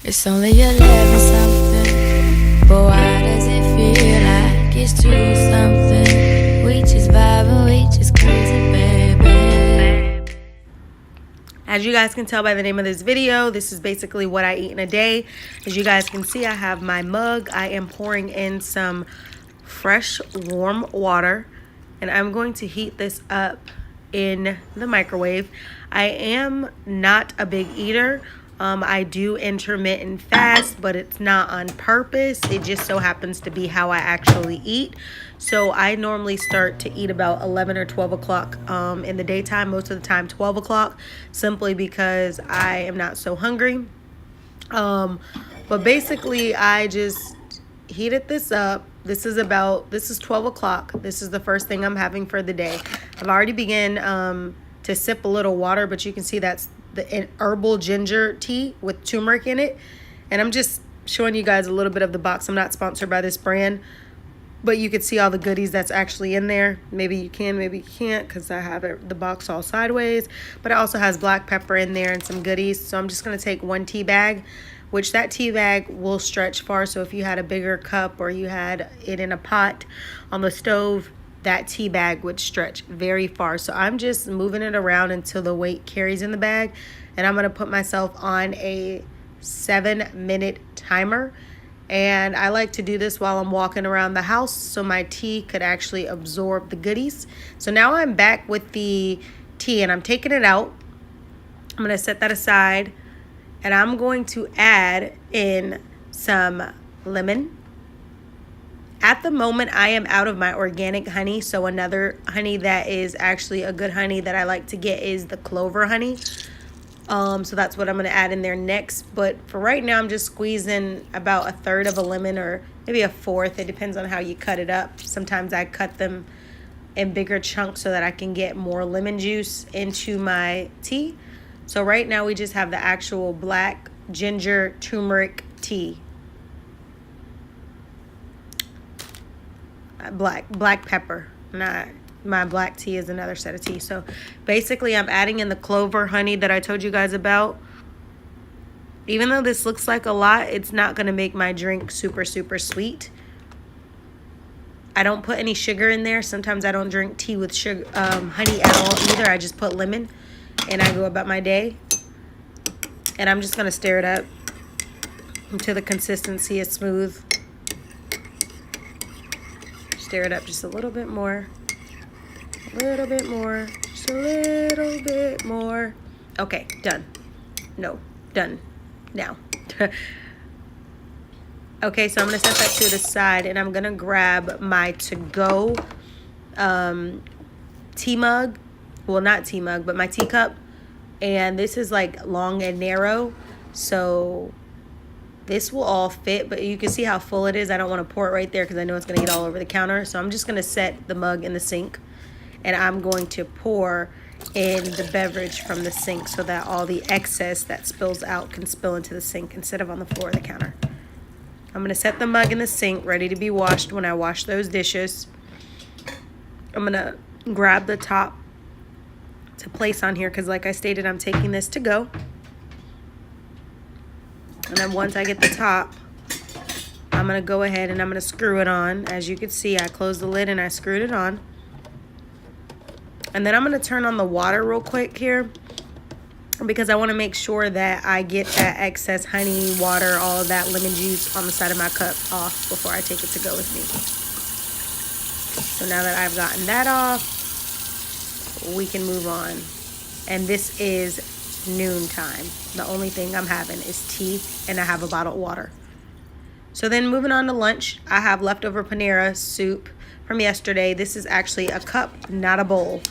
It's only 11 something, but why does it feel like it's 2 something? We just vibing, we just crazy, baby. As you guys can tell by the name of this video, this is basically what I eat in a day. As you guys can see, I have my mug. I am pouring in some fresh warm water, and I'm going to heat this up in the microwave. I am not a big eater. I do intermittent fast, but it's not on purpose. It just so happens to be how I actually eat. So I normally start to eat about 11 or 12 o'clock in the daytime, most of the time 12 o'clock, simply because I am not so hungry. But basically, I just heated this up. This is 12 o'clock. This is the first thing I'm having for the day. I've already begun to sip a little water, but you can see that's the herbal ginger tea with turmeric in it. And I'm just showing you guys a little bit of the box. I'm not sponsored by this brand, but you can see all the goodies that's actually in there. Maybe you can, maybe you can't, because I have the box all sideways. But it also has black pepper in there and some goodies. So I'm just going to take 1 tea bag, which that tea bag will stretch far. So if you had a bigger cup or you had it in a pot on the stove, that tea bag would stretch very far. So I'm just moving it around until the weight carries in the bag. And I'm going to put myself on a 7-minute timer. And I like to do this while I'm walking around the house so my tea could actually absorb the goodies. So now I'm back with the tea and I'm taking it out. I'm going to set that aside. And I'm going to add in some lemon. At the moment, I am out of my organic honey, so another honey that is actually a good honey that I like to get is the clover honey. So that's what I'm going to add in there next. But for right now, I'm just squeezing about 1/3 of a lemon or maybe 1/4. It depends on how you cut it up. Sometimes I cut them in bigger chunks so that I can get more lemon juice into my tea. So right now, we just have the actual black ginger turmeric tea. Black pepper. Not my black tea is another set of tea. So basically I'm adding in the clover honey that I told you guys about. Even though this looks like a lot, it's not going to make my drink super sweet. I don't put any sugar in there. Sometimes I don't drink tea with sugar, honey at all either. I just put lemon and I go about my day. And I'm just going to stir it up until the consistency is smooth. Stir it up just a little bit more. A little bit more. Just a little bit more. Okay, done. No, done. Now. Okay, so I'm going to set that to the side, and I'm going to grab my to-go tea mug. Well, not tea mug, but my teacup. And this is like long and narrow, so this will all fit, but you can see how full it is. I don't want to pour it right there because I know it's going to get all over the counter. So I'm just going to set the mug in the sink, and I'm going to pour in the beverage from the sink so that all the excess that spills out can spill into the sink instead of on the floor of the counter. I'm going to set the mug in the sink ready to be washed when I wash those dishes. I'm going to grab the top to place on here because like I stated, I'm taking this to go. And then once I get the top, I'm going to go ahead and I'm going to screw it on. As you can see, I closed the lid and I screwed it on. And then I'm going to turn on the water real quick here because I want to make sure that I get that excess honey, water, all of that lemon juice on the side of my cup off before I take it to go with me. So now that I've gotten that off, we can move on. And this is noontime. The only thing I'm having is tea and I have a bottle of water. So then moving on to lunch, I have leftover Panera soup from yesterday. This is actually a cup, not a bowl.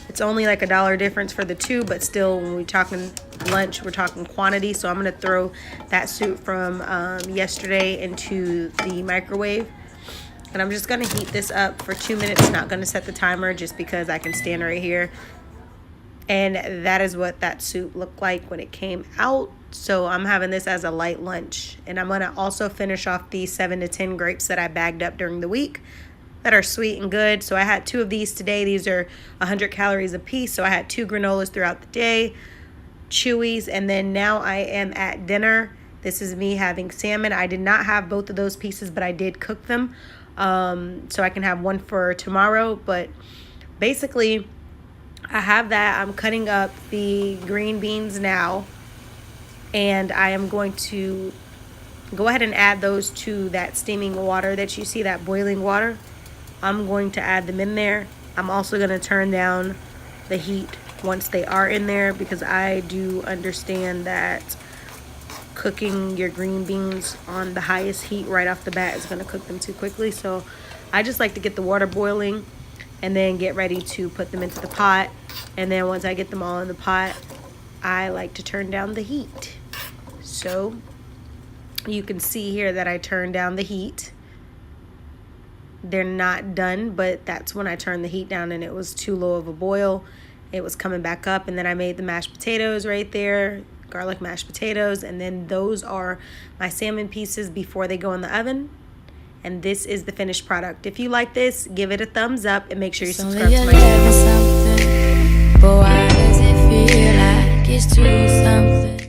It's only like $1 difference for the two, but still when we're talking lunch, we're talking quantity. So I'm going to throw that soup from yesterday into the microwave. And I'm just going to heat this up for 2 minutes. Not going to set the timer just because I can stand right here. And that is what that soup looked like when it came out. So I'm having this as a light lunch. And I'm going to also finish off these 7 to 10 grapes that I bagged up during the week that are sweet and good. So I had 2 of these today. These are 100 calories a piece. So I had 2 granolas throughout the day. chewies. And then now I am at dinner. This is me having salmon. I did not have both of those pieces, but I did cook them. So I can have one for tomorrow. But basically, I have that. I'm cutting up the green beans now. And I am going to go ahead and add those to that steaming water that you see, that boiling water. I'm going to add them in there. I'm also going to turn down the heat once they are in there, because I do understand that cooking your green beans on the highest heat right off the bat is going to cook them too quickly. So I just like to get the water boiling and then get ready to put them into the pot. And then once I get them all in the pot, I like to turn down the heat. So you can see here that I turned down the heat. They're not done, but that's when I turned the heat down and it was too low of a boil. It was coming back up, and then I made the mashed potatoes right there, garlic mashed potatoes, and then those are my salmon pieces before they go in the oven. And this is the finished product. If you like this, give it a thumbs up and make sure you subscribe to my channel. But why does it feel like it's too something?